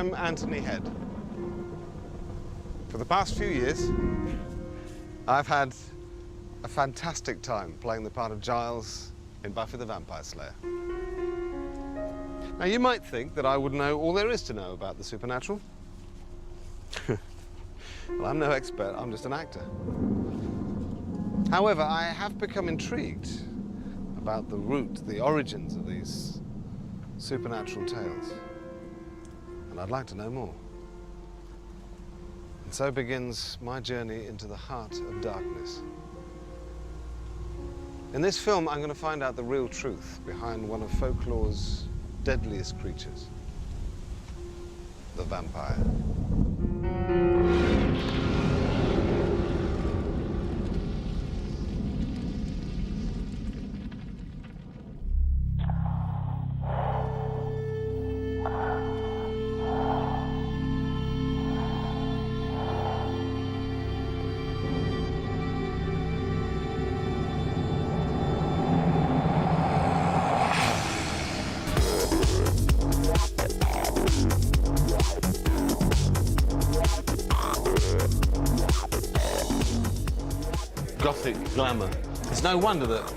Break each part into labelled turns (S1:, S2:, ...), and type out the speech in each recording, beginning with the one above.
S1: I'm Anthony Head. For the past few years, I've had a fantastic time playing the part of Giles in Buffy the Vampire Slayer. Now, you might think that I would know all there is to know about the supernatural. Well, I'm no expert, I'm just an actor. However, I have become intrigued about the root, the origins of these supernatural tales. And I'd like to know more. And so begins my journey into the heart of darkness. In this film, I'm going to find out the real truth behind one of folklore's deadliest creatures, the vampire. Gothic glamour. It's no wonder that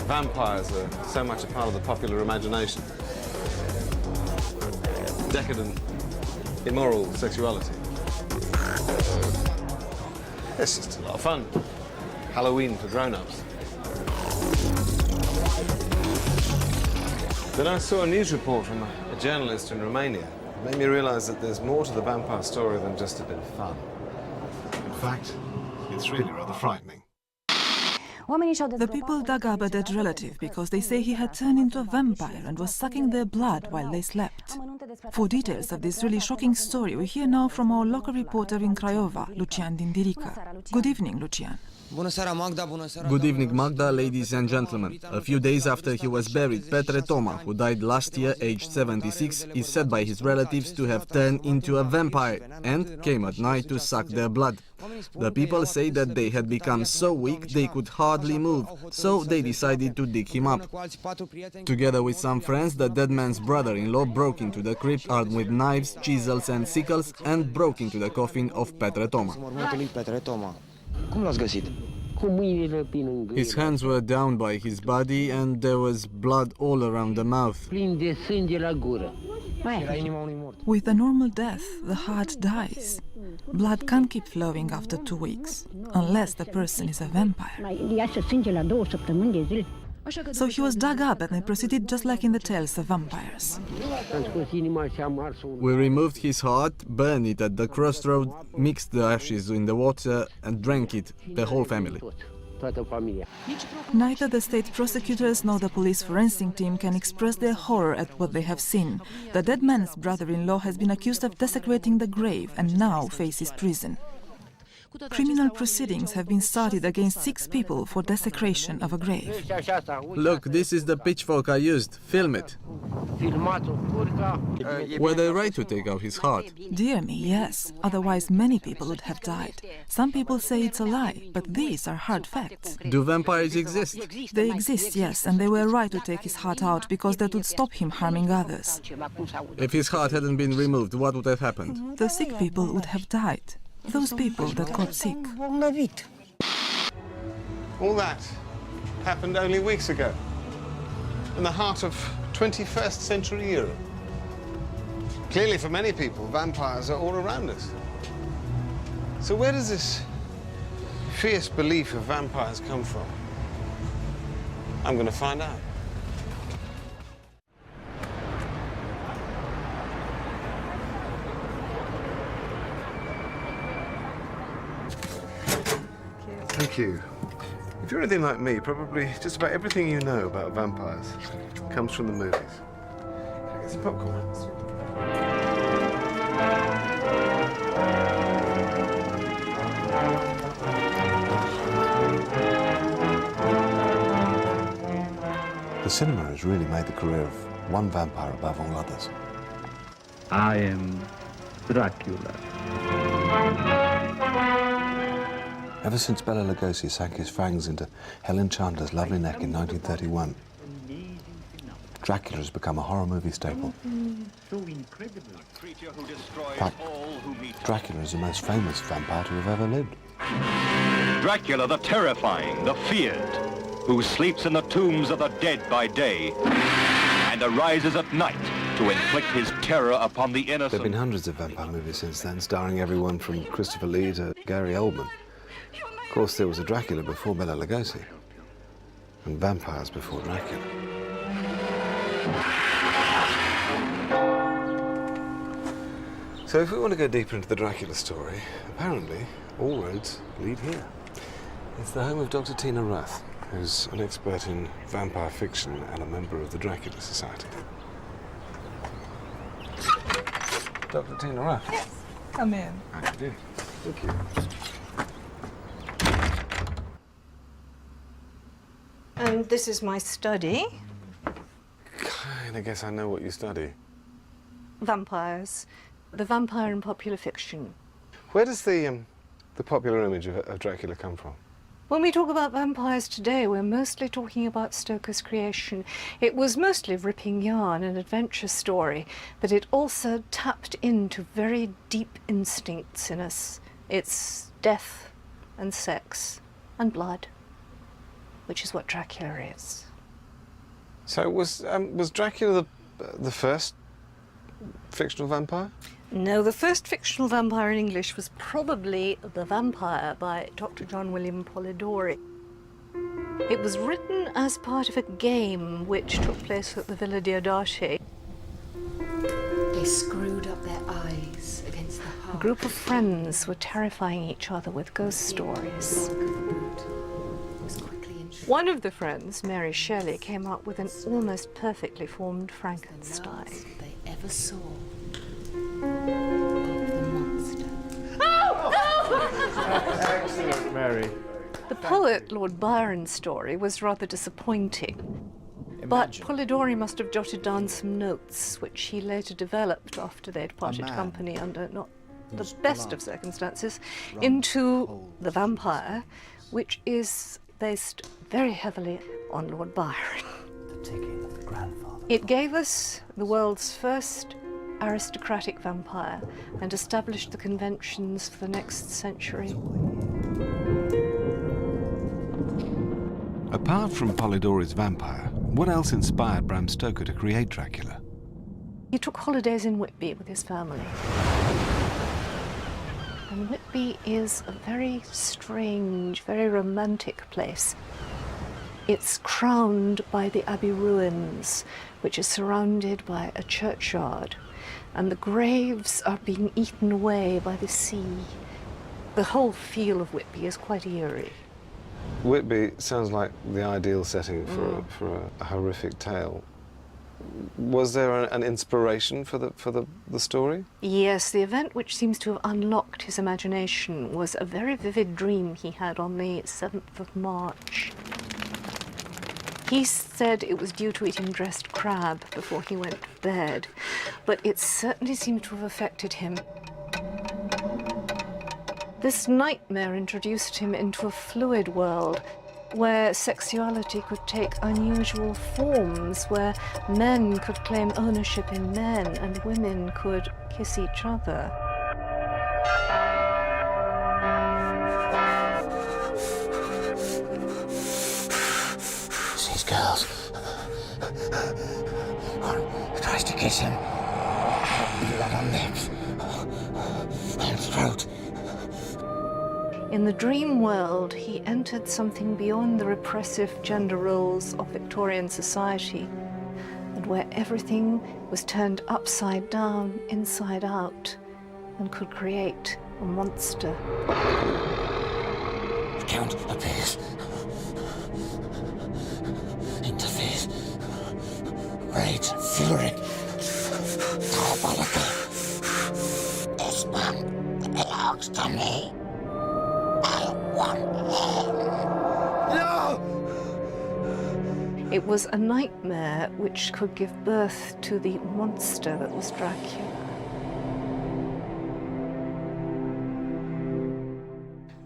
S1: vampires are so much a part of the popular imagination. Decadent, immoral sexuality. It's just a lot of fun. Halloween for grown-ups. Then I saw a news report from a journalist in Romania. It made me realize that there's more to the vampire story than just a bit of fun. In fact, it's really rather frightening.
S2: The people dug up a dead relative because they say he had turned into a vampire and was sucking their blood while they slept. For details of this really shocking story, we hear now from our local reporter in Craiova, Lucian Dindirica. Good evening, Lucian.
S3: Good evening, Magda, ladies and gentlemen. A few days after he was buried, Petre Toma, who died last year, aged 76, is said by his relatives to have turned into a vampire and came at night to suck their blood. The people say that they had become so weak they could hardly move, so they decided to dig him up. Together with some friends, the dead man's brother-in-law broke into the crypt armed with knives, chisels and sickles and broke into the coffin of Petre Toma. His hands were down by his body and there was blood all around the mouth.
S2: With a normal death, the heart dies. Blood can't keep flowing after 2 weeks, unless the person is a vampire. So he was dug up and they proceeded just like in the tales of vampires.
S3: We removed his heart, burned it at the crossroad, mixed the ashes in the water and drank it, the whole family.
S2: Neither the state prosecutors nor the police forensic team can express their horror at what they have seen. The dead man's brother-in-law has been accused of desecrating the grave and now faces prison. Criminal proceedings have been started against 6 people for desecration of a grave.
S3: Look, this is the pitchfork I used. Film it. Were they right to take out his heart?
S2: Dear me, yes. Otherwise, many people would have died. Some people say it's a lie, but these are hard facts.
S3: Do vampires exist?
S2: They exist, yes, and they were right to take his heart out because that would stop him harming others.
S3: If his heart hadn't been removed, what would have happened?
S2: The sick people would have died. Those people that got sick.
S1: All that happened only weeks ago, in the heart of 21st century Europe. Clearly, for many people, vampires are all around us. So where does this fierce belief of vampires come from? I'm going to find out. Thank you. If you're anything like me, probably just about everything you know about vampires comes from the movies. Can I get some popcorn? The cinema has really made the career of one vampire above all others.
S4: I am Dracula.
S1: Ever since Bela Lugosi sank his fangs into Helen Chandler's lovely neck in 1931, Dracula has become a horror movie staple.
S4: So incredible.
S5: Creature who destroys
S1: But
S5: all who meet him.
S1: Dracula is the most famous vampire to have ever lived.
S5: Dracula the terrifying, the feared, who sleeps in the tombs of the dead by day and arises at night to inflict his terror upon the
S1: There have
S5: innocent.
S1: been hundreds of vampire movies since then, starring everyone from Christopher Lee to Gary Oldman. Of course, there was a Dracula before Bela Lugosi, and vampires before Dracula. So if we want to go deeper into the Dracula story, apparently all roads lead here. It's the home of Dr. Tina Ruth, who's an expert in vampire fiction and a member of the Dracula Society. Dr. Tina Ruth.
S2: Yes, come in.
S1: How do you do? Thank you.
S6: And this is my study.
S1: I guess I know what you study.
S6: Vampires. The vampire in popular fiction.
S1: Where does the popular image of Dracula come from?
S6: When we talk about vampires today, we're mostly talking about Stoker's creation. It was mostly ripping yarn, an adventure story, but it also tapped into very deep instincts in us. It's death and sex and blood, which is what Dracula is.
S1: So was Dracula the first fictional vampire?
S6: No, the first fictional vampire in English was probably The Vampire by Dr. John William Polidori. It was written as part of a game which took place at the Villa Diodati.
S7: They screwed up their eyes against the
S6: A
S7: heart.
S6: group of friends were terrifying each other with ghost stories. One of the friends, Mary Shelley, came up with an almost perfectly formed Frankenstein.
S7: They ever saw of the monster.
S8: Excellent, Mary.
S6: The poet Lord Byron's story was rather disappointing. But Polidori must have jotted down some notes, which he later developed after they'd parted company under not the best of circumstances, into The Vampire, which is based very heavily on Lord Byron. It gave us the world's first aristocratic vampire and established the conventions for the next century.
S1: Apart from Polidori's vampire, what else inspired Bram Stoker to create Dracula?
S6: He took holidays in Whitby with his family. And Whitby is a very strange, very romantic place. It's crowned by the Abbey ruins, which is surrounded by a churchyard, and the graves are being eaten away by the sea. The whole feel of Whitby is quite eerie.
S1: Whitby sounds like the ideal setting for a horrific tale. Was there an inspiration for the story?
S6: Yes, the event which seems to have unlocked his imagination was a very vivid dream he had on the 7th of March. He said it was due to eating dressed crab before he went to bed, but it certainly seemed to have affected him. This nightmare introduced him into a fluid world where sexuality could take unusual forms, where men could claim ownership in men and women could kiss each other.
S9: These girls. One tries to kiss him. Blood on lips and throat.
S6: In the dream world, he entered something beyond the repressive gender roles of Victorian society, and where everything was turned upside down, inside out, and could create a monster.
S9: The Count appears. Interferes. Rage and fury. Diabolical. This man belongs to me. I want him. No!
S6: It was a nightmare which could give birth to the monster that was Dracula.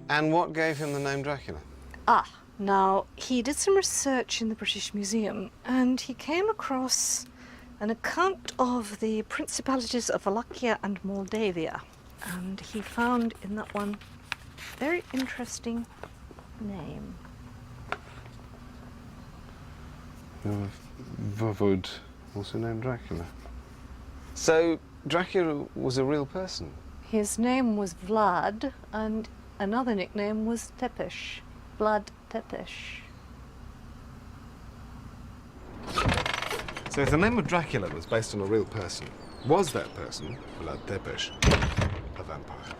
S1: And what gave him the name Dracula?
S6: Ah, Now, he did some research in the British Museum and he came across an account of the principalities of Wallachia and Moldavia. And he found in that one a very interesting name.
S1: Vovod, also named Dracula. So, Dracula was a real person?
S6: His name was Vlad, and another nickname was Tepesh. Vlad Tepesh.
S1: So if the name of Dracula was based on a real person, was that person, Vlad Tepesh, a vampire?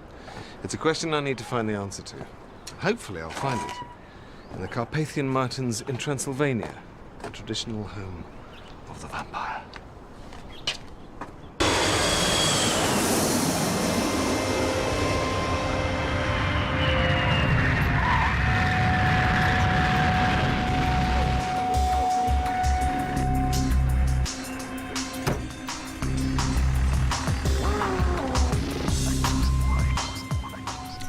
S1: It's a question I need to find the answer to. Hopefully I'll find it in the Carpathian Mountains in Transylvania, the traditional home of the vampire.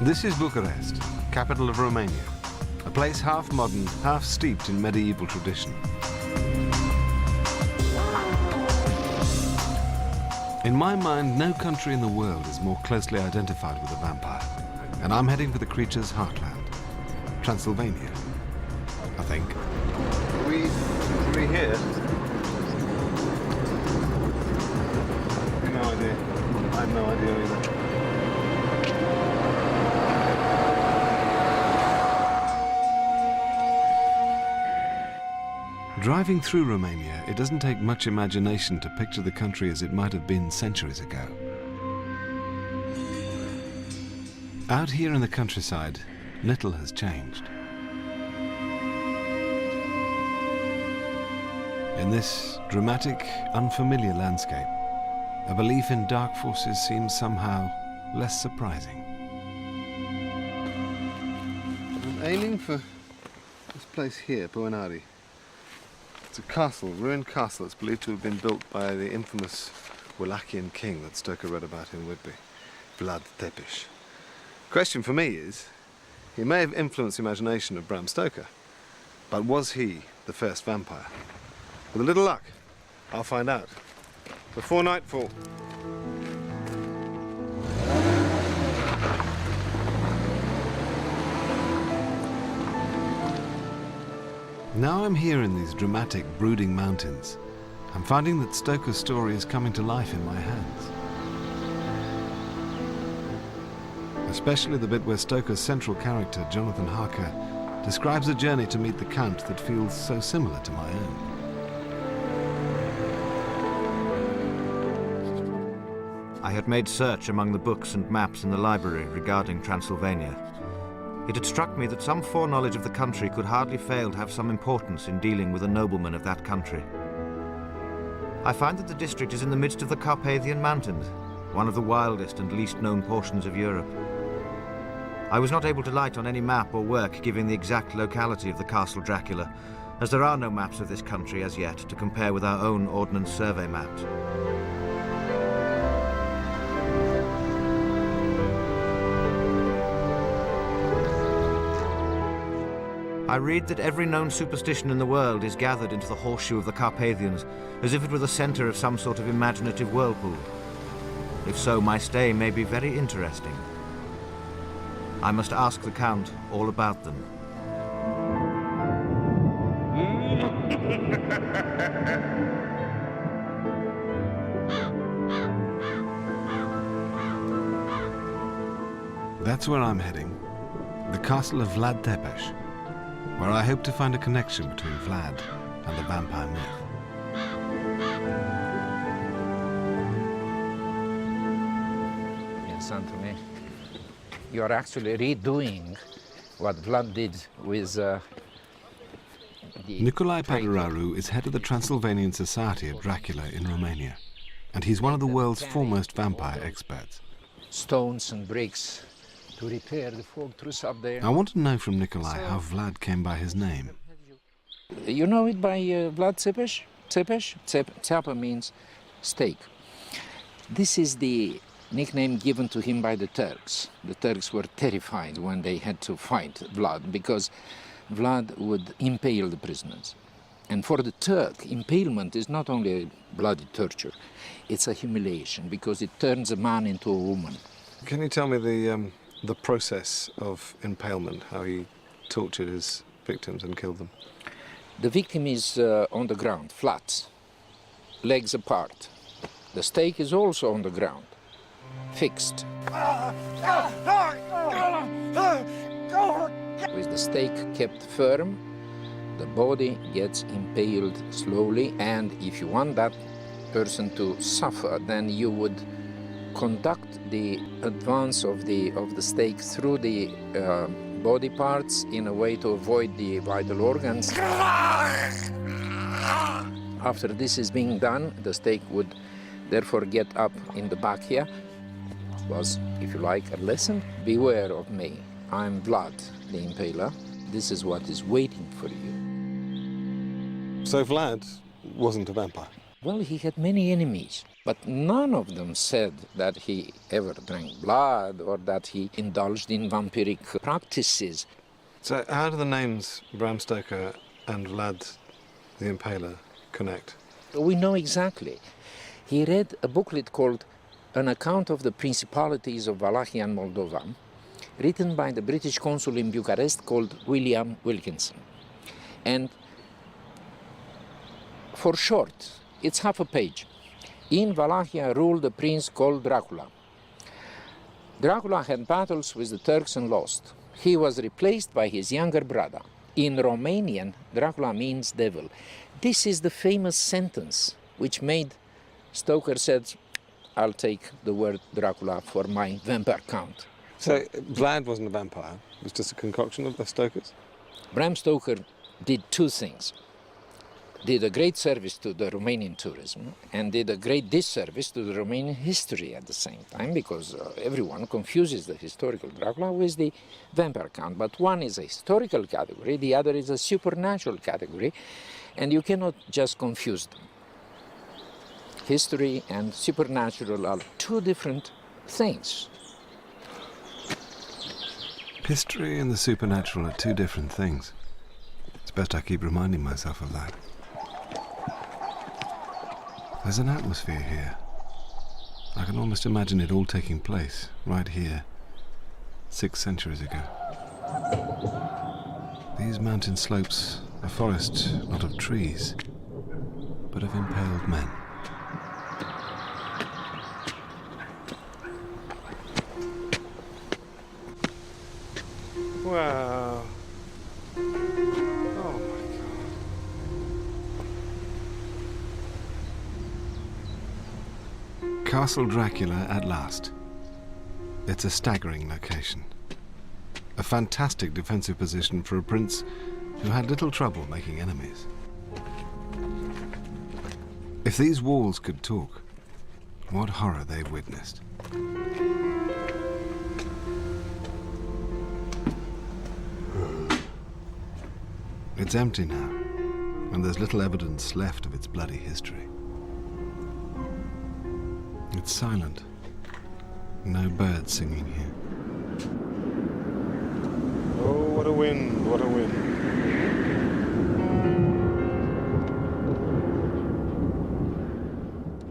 S1: This is Bucharest, capital of Romania, a place half modern, half steeped in medieval tradition. In my mind, no country in the world is more closely identified with a vampire, and I'm heading for the creature's heartland, Transylvania, I think. Are we here? No idea. I have no idea either. Driving through Romania, it doesn't take much imagination to picture the country as it might have been centuries ago. Out here in the countryside, little has changed. In this dramatic, unfamiliar landscape, a belief in dark forces seems somehow less surprising. I'm aiming for this place here, Poenari. It's a castle, ruined castle. It's believed to have been built by the infamous Wallachian king that Stoker read about in Whitby, Vlad Tepesh. Question for me is, he may have influenced the imagination of Bram Stoker, but was he the first vampire? With a little luck, I'll find out. Before nightfall. Now I'm here in these dramatic, brooding mountains. I'm finding that Stoker's story is coming to life in my hands. Especially the bit where Stoker's central character, Jonathan Harker, describes a journey to meet the Count that feels so similar to my own.
S10: I had made search among the books and maps in the library regarding Transylvania. It had struck me that some foreknowledge of the country could hardly fail to have some importance in dealing with a nobleman of that country. I find that the district is in the midst of the Carpathian Mountains, one of the wildest and least known portions of Europe. I was not able to light on any map or work giving the exact locality of the Castle Dracula, as there are no maps of this country as yet to compare with our own Ordnance Survey maps. I read that every known superstition in the world is gathered into the horseshoe of the Carpathians, as if it were the center of some sort of imaginative whirlpool. If so, my stay may be very interesting. I must ask the Count all about them.
S1: That's where I'm heading. The castle of Vlad Tepesh, where I hope to find a connection between Vlad and the vampire myth.
S4: Yes, Anthony, you are actually redoing what Vlad did with
S1: Nicolae Paduraru is head of the Transylvanian Society of Dracula in Romania, and he's one of the world's foremost vampire experts.
S4: stones and bricks to repair the fortress up there.
S1: I want to know from Nicolae how Vlad came by his name.
S4: You know it by Vlad Tepesh? Tepesh? Tzapa means steak. This is the nickname given to him by the Turks. The Turks were terrified when they had to fight Vlad because Vlad would impale the prisoners. And for the Turk, impalement is not only a bloody torture, it's a humiliation because it turns a man into a woman.
S1: Can you tell me the process of impalement, how he tortured his victims and killed them?
S4: The victim is on the ground, flat, legs apart. The stake is also on the ground, fixed. With the stake kept firm, the body gets impaled slowly, and if you want that person to suffer, then you would conduct the advance of the stake through the body parts in a way to avoid the vital organs. After this is being done, the stake would therefore get up in the back here. It was, if you like, a lesson. Beware of me. I'm Vlad, the impaler. This is what is waiting for you.
S1: So Vlad wasn't a vampire?
S4: Well, he had many enemies, but none of them said that he ever drank blood or that he indulged in vampiric practices.
S1: So how do the names Bram Stoker and Vlad the Impaler connect?
S4: We know exactly. He read a booklet called An Account of the Principalities of Wallachia and Moldova, written by the British consul in Bucharest called William Wilkinson. And for short, it's half a page. In Wallachia ruled a prince called Dracula. Dracula had battles with the Turks and lost. He was replaced by his younger brother. In Romanian, Dracula means devil. This is the famous sentence which made Stoker said, I'll take the word Dracula for my vampire count.
S1: So Vlad wasn't a vampire, it was just a concoction of the Stokers?
S4: Bram Stoker did two things. Did a great service to the Romanian tourism and did a great disservice to the Romanian history at the same time, because everyone confuses the historical Dracula with the vampire count. But one is a historical category, the other is a supernatural category, and you cannot just confuse them. History and supernatural are two different things.
S1: History and the supernatural are two different things. It's best I keep reminding myself of that. There's an atmosphere here. I can almost imagine it all taking place right here, 6 centuries ago. These mountain slopes, a forest not of trees, but of impaled men. Wow. Oh my God. Castle Dracula at last. It's a staggering location. A fantastic defensive position for a prince who had little trouble making enemies. If these walls could talk, what horror they've witnessed. It's empty now, and there's little evidence left of its bloody history. It's silent. No birds singing here. Oh, what a wind, what a wind.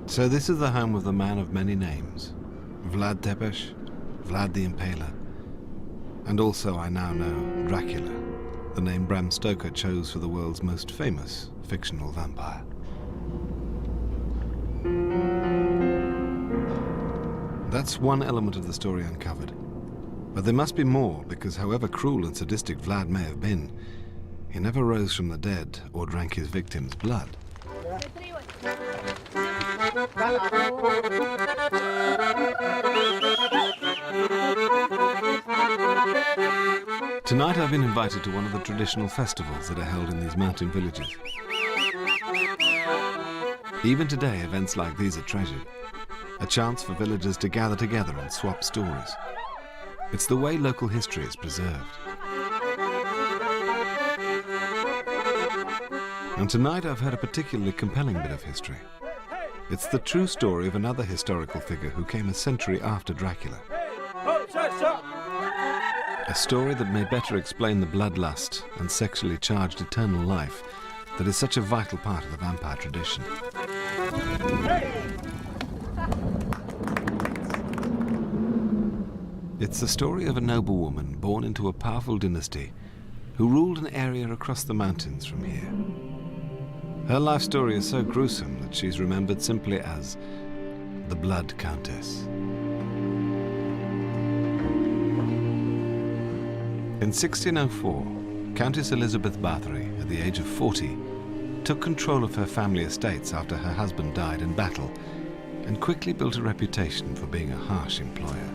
S1: So this is the home of the man of many names. Vlad Tepes, Vlad the Impaler, and also I now know Dracula, the name Bram Stoker chose for the world's most famous fictional vampire. That's one element of the story uncovered. But there must be more, because however cruel and sadistic Vlad may have been, he never rose from the dead or drank his victims' blood. Tonight I've been invited to one of the traditional festivals that are held in these mountain villages. Even today, events like these are treasured. A chance for villagers to gather together and swap stories. It's the way local history is preserved. And tonight I've heard a particularly compelling bit of history. It's the true story of another historical figure who came a century after Dracula. A
S11: A story that may better explain the bloodlust and sexually charged eternal life that is such a vital part of the vampire tradition. It's the story of a noblewoman born into a powerful dynasty who ruled an area across the mountains from here. Her life story is so gruesome that she's remembered simply as the Blood Countess. In 1604, Countess Elizabeth Bathory, at the age of 40, took control of her family estates after her husband died in battle and quickly built a reputation for being a harsh employer.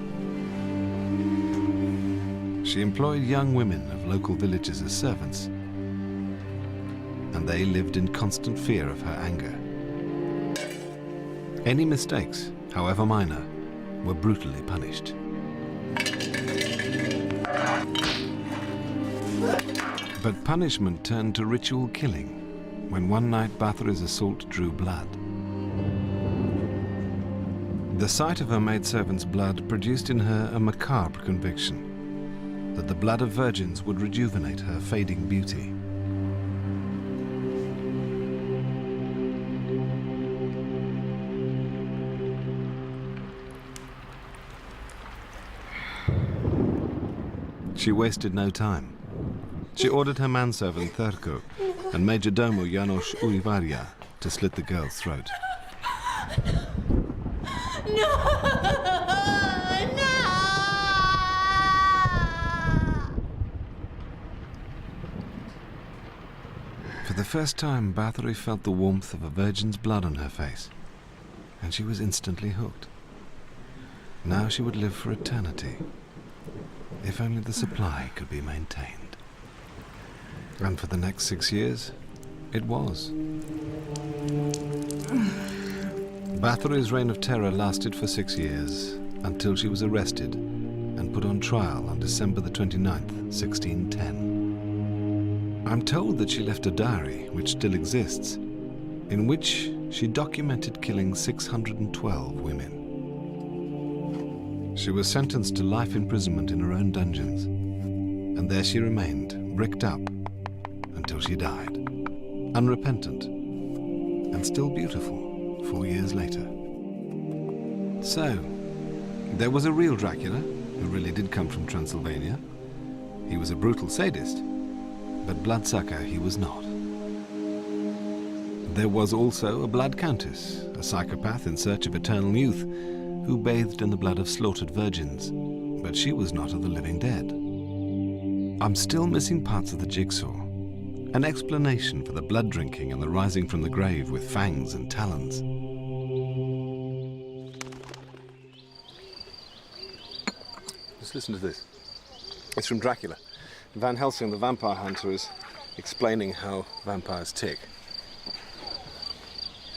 S11: She employed young women of local villages as servants, and they lived in constant fear of her anger. Any mistakes, however minor, were brutally punished. But punishment turned to ritual killing when one night Bathory's assault drew blood. The sight of her maidservant's blood produced in her a macabre conviction that the blood of virgins would rejuvenate her fading beauty. She wasted no time. She ordered her manservant Therko and Majordomo Janos Uivaria to slit the girl's throat. For the first time, Bathory felt the warmth of a virgin's blood on her face, and she was instantly hooked. Now she would live for eternity, if only the supply could be maintained. And for the next 6 years, it was. Bathory's reign of terror lasted for 6 years, until she was arrested and put on trial on December the 29th, 1610. I'm told that she left a diary, which still exists, in which she documented killing 612 women. She was sentenced to life imprisonment in her own dungeons, and there she remained, bricked up, until she died, unrepentant, and still beautiful 4 years later. So, there was a real Dracula, who really did come from Transylvania. He was a brutal sadist, but bloodsucker he was not. There was also a Blood Countess, a psychopath in search of eternal youth, who bathed in the blood of slaughtered virgins, but she was not of the living dead. I'm still missing parts of the jigsaw, an explanation for the blood drinking and the rising from the grave with fangs and talons. Just listen to this. It's from Dracula. Van Helsing, the vampire hunter, is explaining how vampires tick.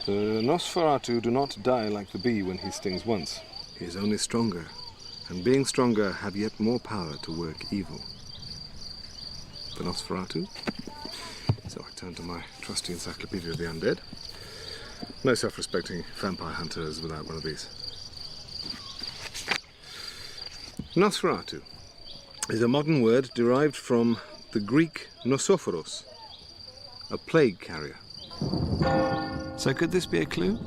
S11: The Nosferatu do not die like the bee when he stings once. He is only stronger, and being stronger have yet more power to work evil. The Nosferatu? So I turn to my trusty Encyclopedia of the Undead. No self-respecting vampire hunter is without one of these. Nosferatu is a modern word derived from the Greek nosophoros, a plague carrier. So could this be a clue?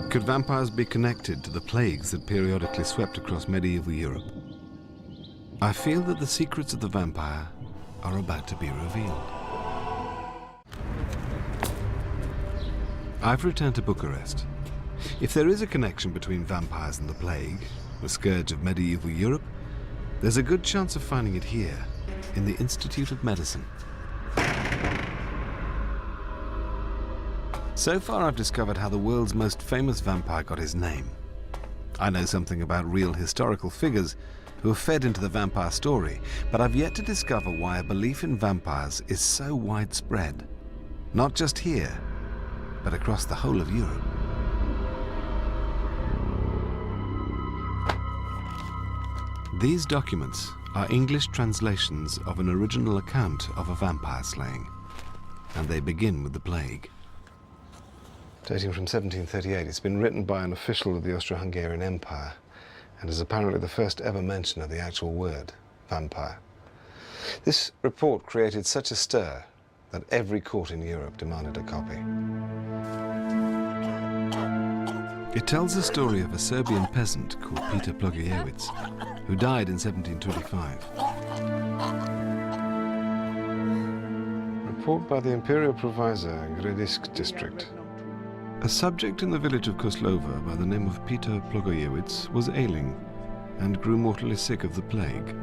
S11: Could vampires be connected to the plagues that periodically swept across medieval Europe? I feel that the secrets of the vampire are about to be revealed. I've returned to Bucharest. If there is a connection between vampires and the plague, the scourge of medieval Europe, there's a good chance of finding it here, in the Institute of Medicine. So far I've discovered how the world's most famous vampire got his name. I know something about real historical figures who have fed into the vampire story, but I've yet to discover why a belief in vampires is so widespread. Not just here, but across the whole of Europe. These documents are English translations of an original account of a vampire slaying, and they begin with the plague. Dating from 1738, it's been written by an official of the Austro-Hungarian Empire,
S1: and is apparently the first ever mention of the actual word, vampire. This report created such a stir that every court in Europe demanded a copy.
S11: It tells the story of a Serbian peasant called Peter Plogojevich, who died in 1725.
S1: Report by the Imperial Provisor, Gradisk district.
S11: A subject in the village of Koslova by the name of Peter Plogojevich was ailing and grew mortally sick of the plague.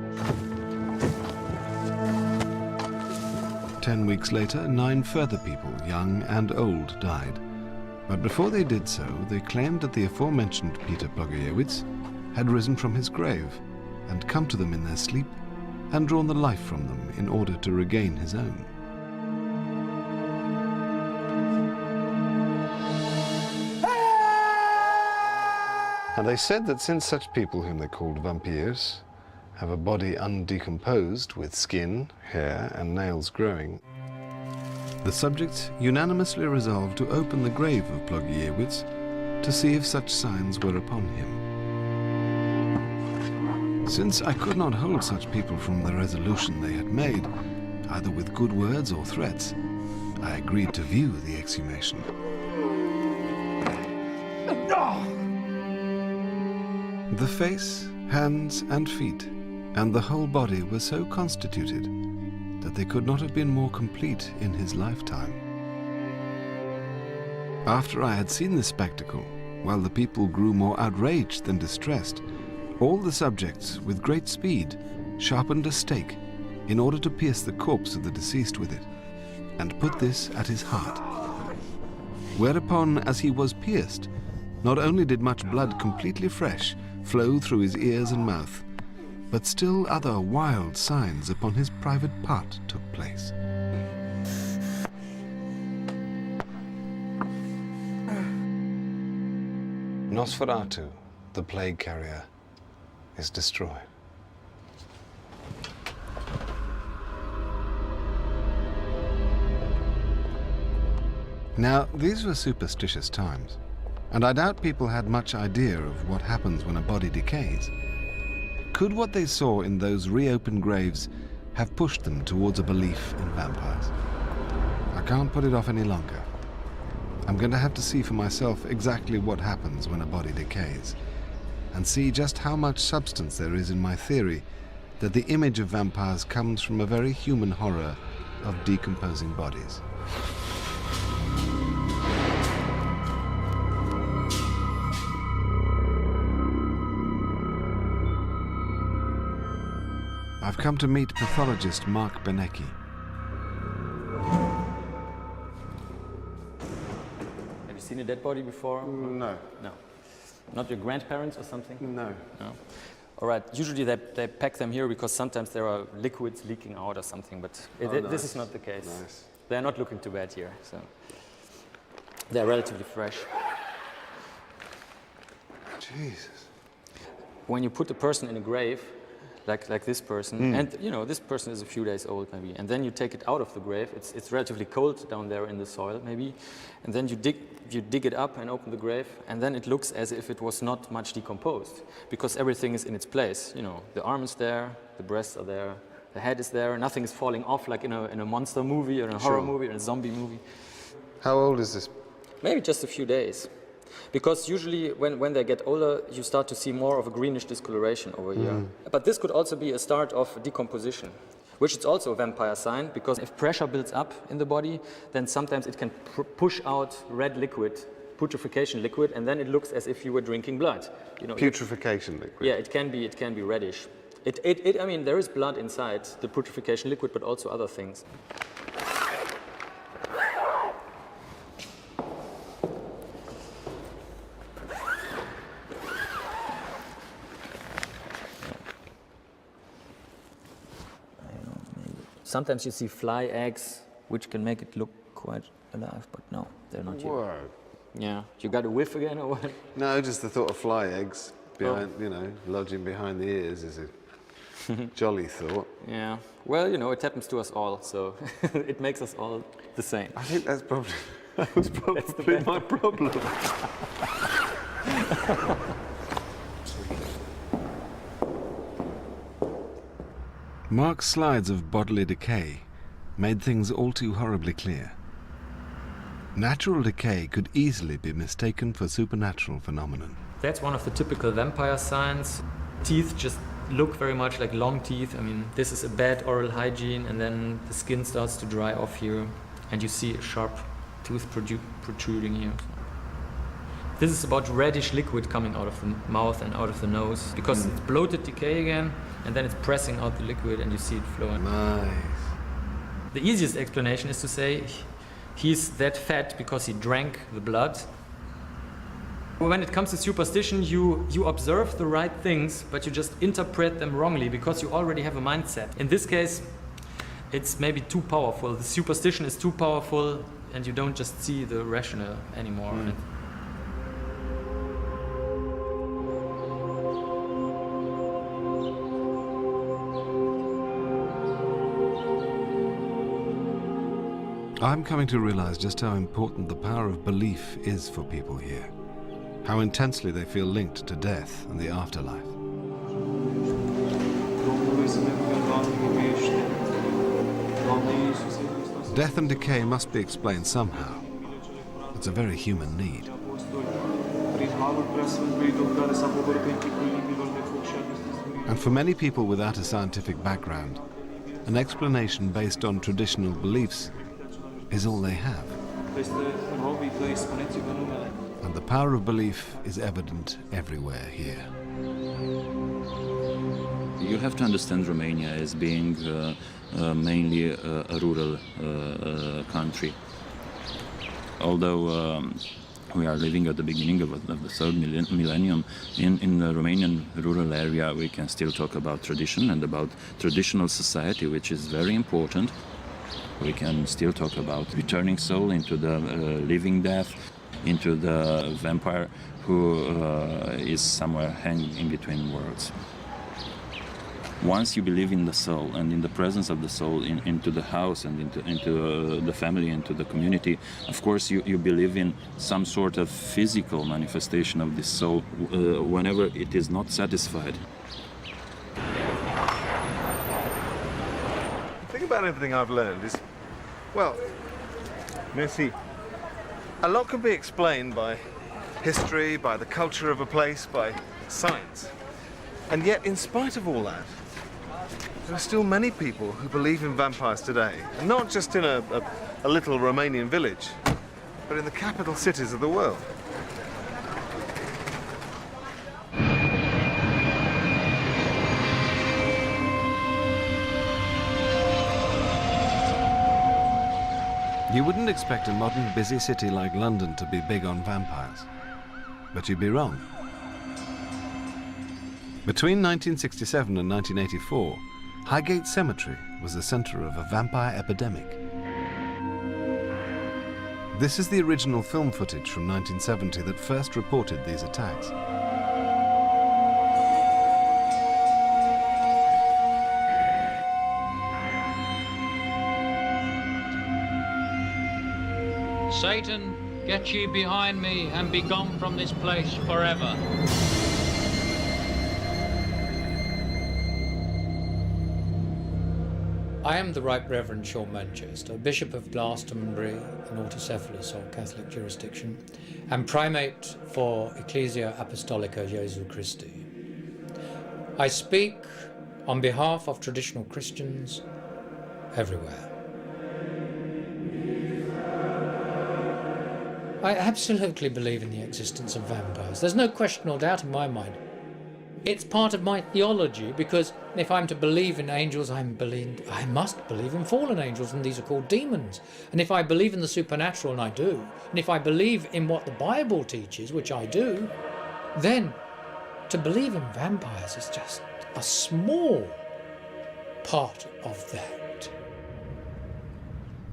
S11: 10 weeks later, 9 further people, young and old, died. But before they did so, they claimed that the aforementioned Peter Plogojevich had risen from his grave and come to them in their sleep and drawn the life from them in order to regain his own.
S1: And they said that since such people, whom they called vampires, have a body undecomposed with skin, hair and nails growing,
S11: the subjects unanimously resolved to open the grave of Plogojevich to see if such signs were upon him. Since I could not hold such people from the resolution they had made, either with good words or threats, I agreed to view the exhumation. The face, hands and feet, and the whole body were so constituted that they could not have been more complete in his lifetime. After I had seen this spectacle, while the people grew more outraged than distressed, all the subjects, with great speed, sharpened a stake in order to pierce the corpse of the deceased with it, and put this at his heart. Whereupon, as he was pierced, not only did much blood completely fresh flow through his ears and mouth, but still other wild signs upon his private part took place.
S1: Nosferatu, the plague carrier, is destroyed.
S11: Now, these were superstitious times, and I doubt people had much idea of what happens when a body decays. Could what they saw in those reopened graves have pushed them towards a belief in vampires? I can't put it off any longer. I'm going to have to see for myself exactly what happens when a body decays, and see just how much substance there is in my theory that the image of vampires comes from a very human horror of decomposing bodies. I've come to meet pathologist Mark Benecki.
S12: Have you seen a dead body before?
S1: No.
S12: No. Not your grandparents or something?
S1: No.
S12: No. All right. Usually they pack them here because sometimes there are liquids leaking out or something, but this is not the case.
S1: Nice.
S12: They're not looking too bad here, so they're relatively fresh.
S1: Jesus.
S12: When you put a person in a grave, like this person, and you know this person is a few days old maybe, and then you take it out of the grave. It's relatively cold down there in the soil maybe, and then you dig it up and open the grave, and then it looks as if it was not much decomposed because everything is in its place. You know, the arm is there, the breasts are there, the head is there, nothing is falling off like in a monster movie or in a horror movie or a zombie movie.
S1: How old is this?
S12: Maybe just a few days. Because usually when they get older, you start to see more of a greenish discoloration over here. But this could also be a start of decomposition, which is also a vampire sign, because if pressure builds up in the body, then sometimes it can push out red liquid, putrefaction liquid, and then it looks as if you were drinking blood. You know,
S1: Putrefaction liquid?
S12: Yeah, it can be reddish. I mean, there is blood inside the putrefaction liquid, but also other things. Sometimes you see fly eggs, which can make it look quite alive, but no, they're not here.
S1: Whoa.
S12: Yeah, you got a whiff again or what?
S1: No, just the thought of fly eggs behind, you know, lodging behind the ears is a jolly thought.
S12: Yeah, well, you know, it happens to us all, so it makes us all the same.
S1: I think that was probably my problem.
S11: Mark's slides of bodily decay made things all too horribly clear. Natural decay could easily be mistaken for supernatural phenomenon.
S12: That's one of the typical vampire signs. Teeth just look very much like long teeth. I mean, this is a bad oral hygiene, and then the skin starts to dry off here, and you see a sharp tooth protruding here. This is about reddish liquid coming out of the mouth and out of the nose, because it's bloated decay again, and then it's pressing out the liquid and you see it flowing.
S11: Nice.
S12: The easiest explanation is to say he's that fat because he drank the blood. When it comes to superstition, you observe the right things, but you just interpret them wrongly because you already have a mindset. In this case, it's maybe too powerful. The superstition is too powerful, and you don't just see the rational anymore.
S11: I'm coming to realize just how important the power of belief is for people here. How intensely they feel linked to death and the afterlife. Death and decay must be explained somehow. It's a very human need. And for many people without a scientific background, an explanation based on traditional beliefs is all they have. And the power of belief is evident everywhere here.
S13: You have to understand Romania as being mainly a rural country. Although we are living at the beginning of the third millennium, in the Romanian rural area we can still talk about tradition and about traditional society, which is very important. We can still talk about returning soul into the living death, into the vampire who is somewhere hanging in between worlds. Once you believe in the soul and in the presence of the soul into the house and into the family, into the community, of course you believe in some sort of physical manifestation of this soul whenever it is not satisfied.
S1: The thing about everything I've learned is, well, merci. A lot can be explained by history, by the culture of a place, by science. And yet, in spite of all that, there are still many people who believe in vampires today. And not just in a little Romanian village, but in the capital cities of the world.
S11: You wouldn't expect a modern busy city like London to be big on vampires, but you'd be wrong. Between 1967 and 1984, Highgate Cemetery was the center of a vampire epidemic. This is the original film footage from 1970 that first reported these attacks.
S14: Satan, get ye behind me and be gone from this place forever.
S15: I am the Right Reverend Sean Manchester, Bishop of Glastonbury and Autocephalous, or Catholic jurisdiction, and Primate for Ecclesia Apostolica Jesu Christi. I speak on behalf of traditional Christians everywhere. I absolutely believe in the existence of vampires. There's no question or doubt in my mind. It's part of my theology, because if I'm to believe in angels, I must believe in fallen angels, and these are called demons. And if I believe in the supernatural, and I do, and if I believe in what the Bible teaches, which I do, then to believe in vampires is just a small part of that.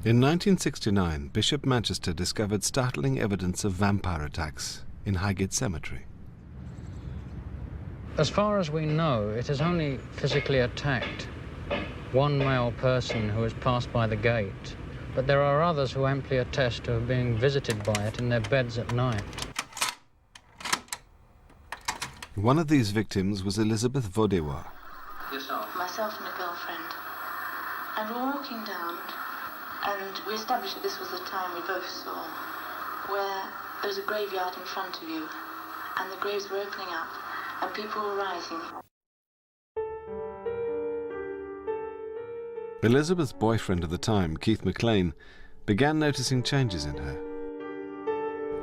S11: In 1969, Bishop Manchester discovered startling evidence of vampire attacks in Highgate Cemetery.
S14: As far as we know, it has only physically attacked one male person who has passed by the gate, but there are others who amply attest to have been visited by it in their beds at night.
S11: One of these victims was Elizabeth Vodewa.
S16: Yourself?
S17: Myself and a girlfriend. And we're walking down, and we established that this was the time we both saw, where there was a graveyard in front of you, and the graves were opening up, and people were rising.
S11: Elizabeth's boyfriend at the time, Keith McLean, began noticing changes in her.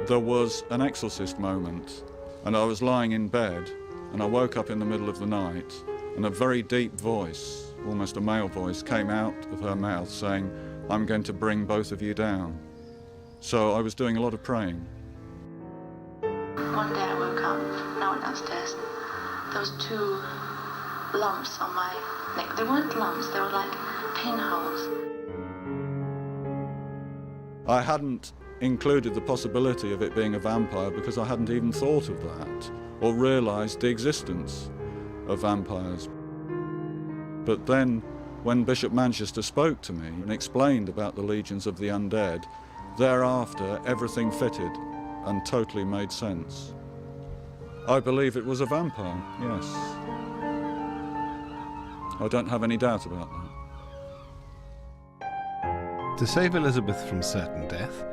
S18: There was an exorcist moment, and I was lying in bed, and I woke up in the middle of the night, and a very deep voice, almost a male voice, came out of her mouth saying, "I'm going to bring both of you down." So I was doing a lot of praying.
S17: One day I woke up, and I went downstairs. There was 2 lumps on my neck. They weren't lumps, they were like pinholes.
S18: I hadn't included the possibility of it being a vampire because I hadn't even thought of that or realised the existence of vampires. But then, when Bishop Manchester spoke to me and explained about the legions of the undead, thereafter everything fitted and totally made sense. I believe it was a vampire, yes. I don't have any doubt about that.
S11: To save Elizabeth from certain death,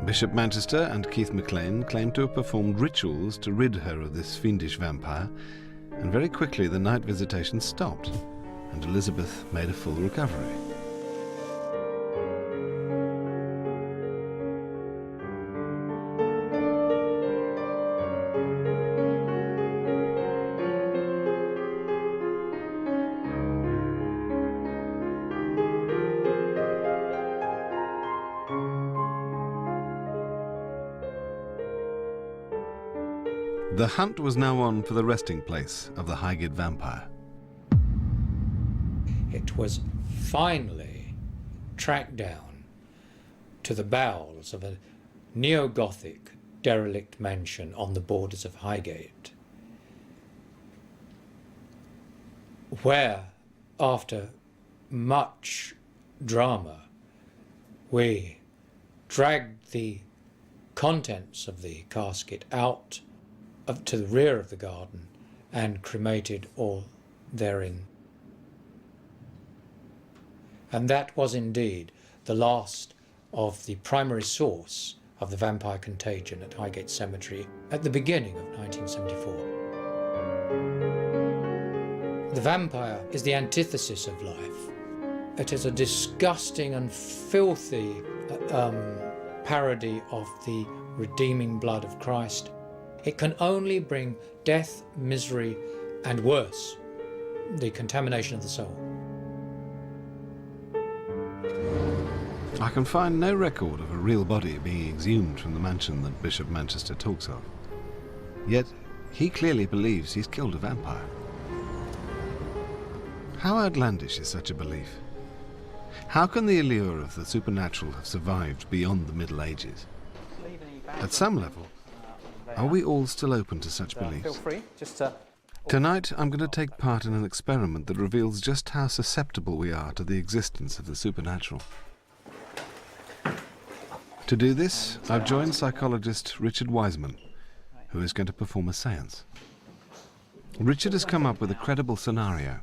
S11: Bishop Manchester and Keith McLean claimed to have performed rituals to rid her of this fiendish vampire, and very quickly the night visitations stopped, and Elizabeth made a full recovery. The hunt was now on for the resting place of the Highgate vampire.
S15: It was finally tracked down to the bowels of a neo-Gothic derelict mansion on the borders of Highgate, where, after much drama, we dragged the contents of the casket out to the rear of the garden and cremated all therein. And that was indeed the last of the primary source of the vampire contagion at Highgate Cemetery at the beginning of 1974. The vampire is the antithesis of life. It is a disgusting and filthy parody of the redeeming blood of Christ. It can only bring death, misery, and worse, the contamination of the soul.
S11: I can find no record of a real body being exhumed from the mansion that Bishop Manchester talks of. Yet, he clearly believes he's killed a vampire. How outlandish is such a belief? How can the allure of the supernatural have survived beyond the Middle Ages? At some level, are we all still open to such beliefs?
S19: Feel free,
S11: Tonight, I'm going to take part in an experiment that reveals just how susceptible we are to the existence of the supernatural. To do this, I've joined psychologist Richard Wiseman, who is going to perform a séance. Richard has come up with a credible scenario.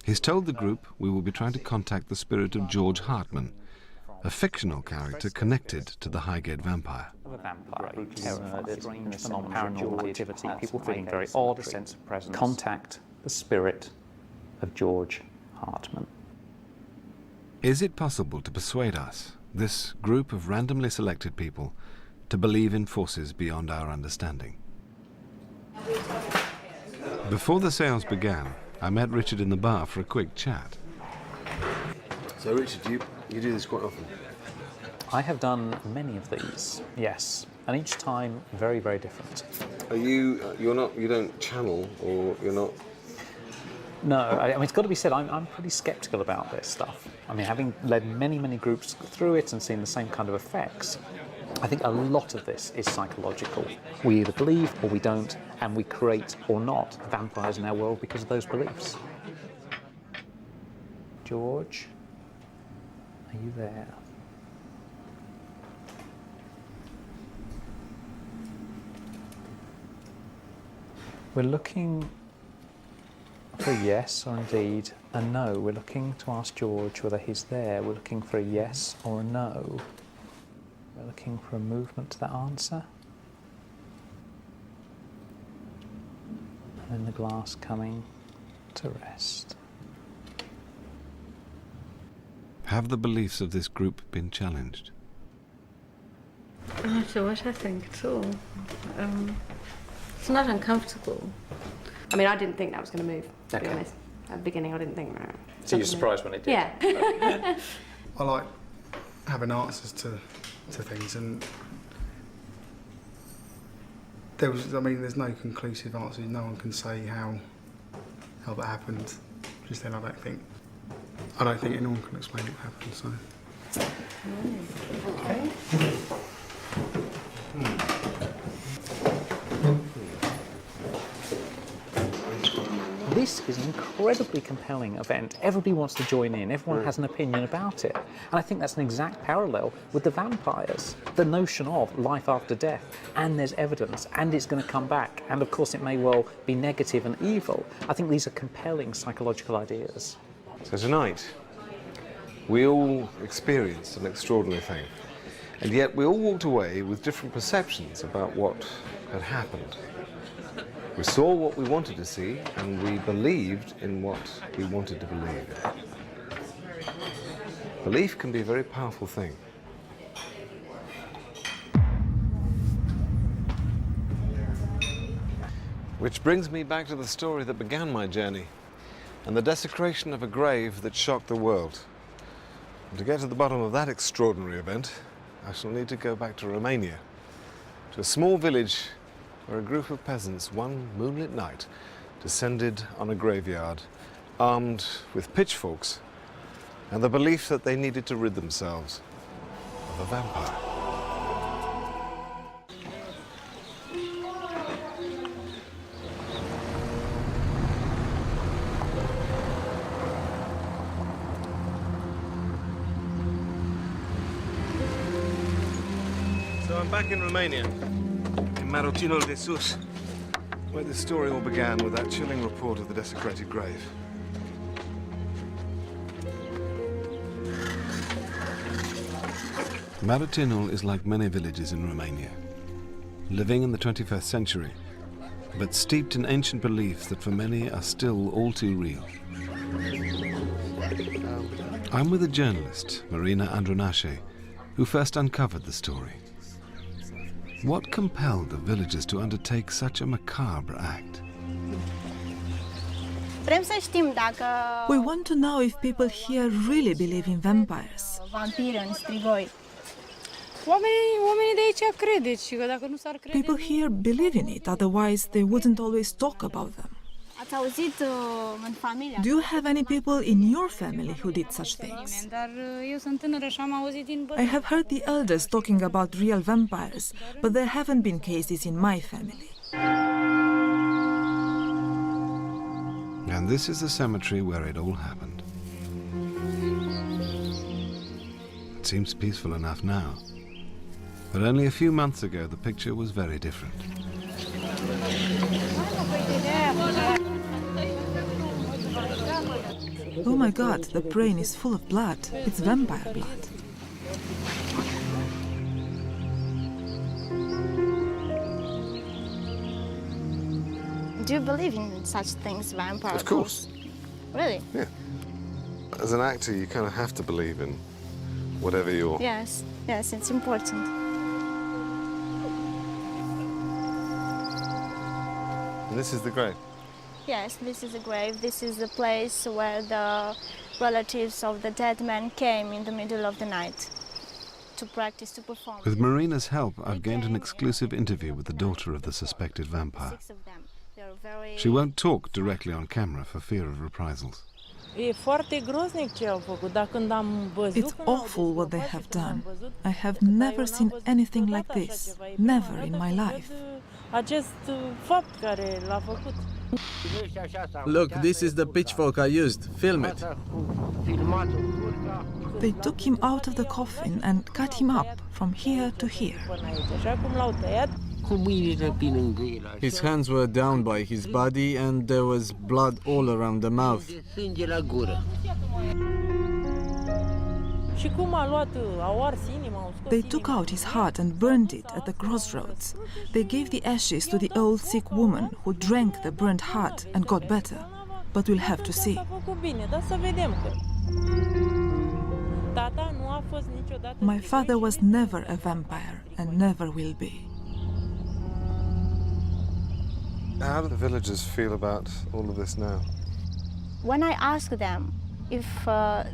S11: He's told the group we will be trying to contact the spirit of George Hartman, a fictional character connected to the Highgate vampire.
S19: A vampire, strange paranormal activity, people feeling very odd, a sense of presence. Contact the spirit of George Hartman.
S11: Is it possible to persuade us, this group of randomly selected people, to believe in forces beyond our understanding? Before the séance began, I met Richard in the bar for a quick chat.
S20: So Richard, you do this quite often?
S19: I have done many of these, yes, and each time very, very different.
S20: Are you don't channel, or you're not?
S19: No, I mean, it's got to be said, I'm pretty sceptical about this stuff. I mean, having led many, many groups through it and seen the same kind of effects, I think a lot of this is psychological. We either believe or we don't, and we create or not vampires in our world because of those beliefs. George, are you there? We're looking for a yes or indeed a no. We're looking to ask George whether he's there. We're looking for a yes or a no. We're looking for a movement to that answer. And then the glass coming to rest.
S11: Have the beliefs of this group been challenged?
S16: I'm not sure what I think at all. It's not uncomfortable. I mean, I didn't think that was going to move, to be honest. At the beginning, I didn't think that.
S19: So you're surprised when it did?
S16: Yeah.
S21: I like having answers to things, and there's no conclusive answer. No one can say how that happened. Just then, I don't think anyone can explain what happened. So.
S19: This is an incredibly compelling event. Everybody wants to join in. Everyone has an opinion about it. And I think that's an exact parallel with the vampires. The notion of life after death, and there's evidence, and it's going to come back. And of course, it may well be negative and evil. I think these are compelling psychological ideas.
S1: So tonight, we all experienced an extraordinary thing. And yet we all walked away with different perceptions about what had happened. We saw what we wanted to see, and we believed in what we wanted to believe. Belief can be a very powerful thing. Which brings me back to the story that began my journey, and the desecration of a grave that shocked the world. And to get to the bottom of that extraordinary event, I shall need to go back to Romania, to a small village where a group of peasants one moonlit night descended on a graveyard, armed with pitchforks and the belief that they needed to rid themselves of a vampire. So I'm back in Romania, in Marotinul de Sus, where this story all began with that chilling report of the desecrated grave.
S11: Marotinul is like many villages in Romania, living in the 21st century, but steeped in ancient beliefs that for many are still all too real. I'm with a journalist, Marina Andronache, who first uncovered the story. What compelled the villagers to undertake such a macabre act?
S2: We want to know if people here really believe in vampires. People here believe in it, otherwise they wouldn't always talk about them. Do you have any people in your family who did such things? I have heard the elders talking about real vampires, but there haven't been cases in my family.
S11: And this is the cemetery where it all happened. It seems peaceful enough now, but only a few months ago the picture was very different.
S2: Oh my God, the brain is full of blood. It's vampire blood.
S22: Do you believe in such things, vampires?
S1: Of course.
S22: Really?
S1: Yeah. As an actor, you kind of have to believe in whatever you're...
S22: Yes, yes, it's important.
S1: And this is the grave?
S22: Yes, this is a grave. This is the place where the relatives of the dead man came in the middle of the night to practice, to perform.
S11: With Marina's help, I've gained an exclusive interview with the daughter of the suspected vampire. She won't talk directly on camera for fear of reprisals.
S2: It's awful what they have done. I have never seen anything like this. Never in my life.
S3: Look, this is the pitchfork I used. Film it.
S2: They took him out of the coffin and cut him up from here to here.
S3: His hands were down by his body and there was blood all around the mouth.
S2: They took out his heart and burned it at the crossroads. They gave the ashes to the old sick woman who drank the burnt heart and got better. But we'll have to see. My father was never a vampire and never will be.
S1: How do the villagers feel about all of this now?
S22: When I ask them if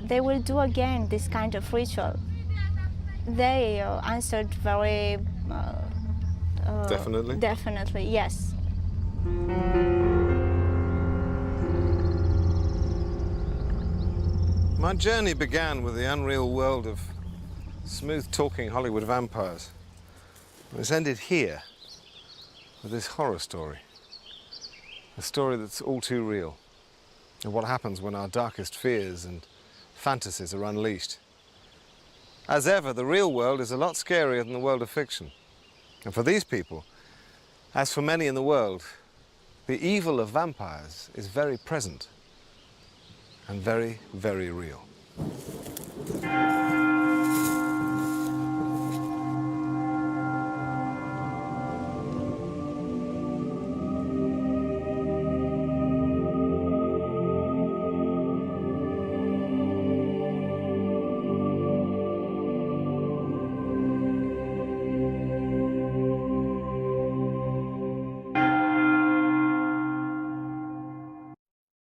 S22: they will do again this kind of ritual, they answered very
S1: definitely?
S22: Definitely, yes.
S1: My journey began with the unreal world of smooth-talking Hollywood vampires. It's ended here with this horror story. A story that's all too real, of what happens when our darkest fears and fantasies are unleashed. As ever, the real world is a lot scarier than the world of fiction. And for these people, as for many in the world, the evil of vampires is very present and very, very real.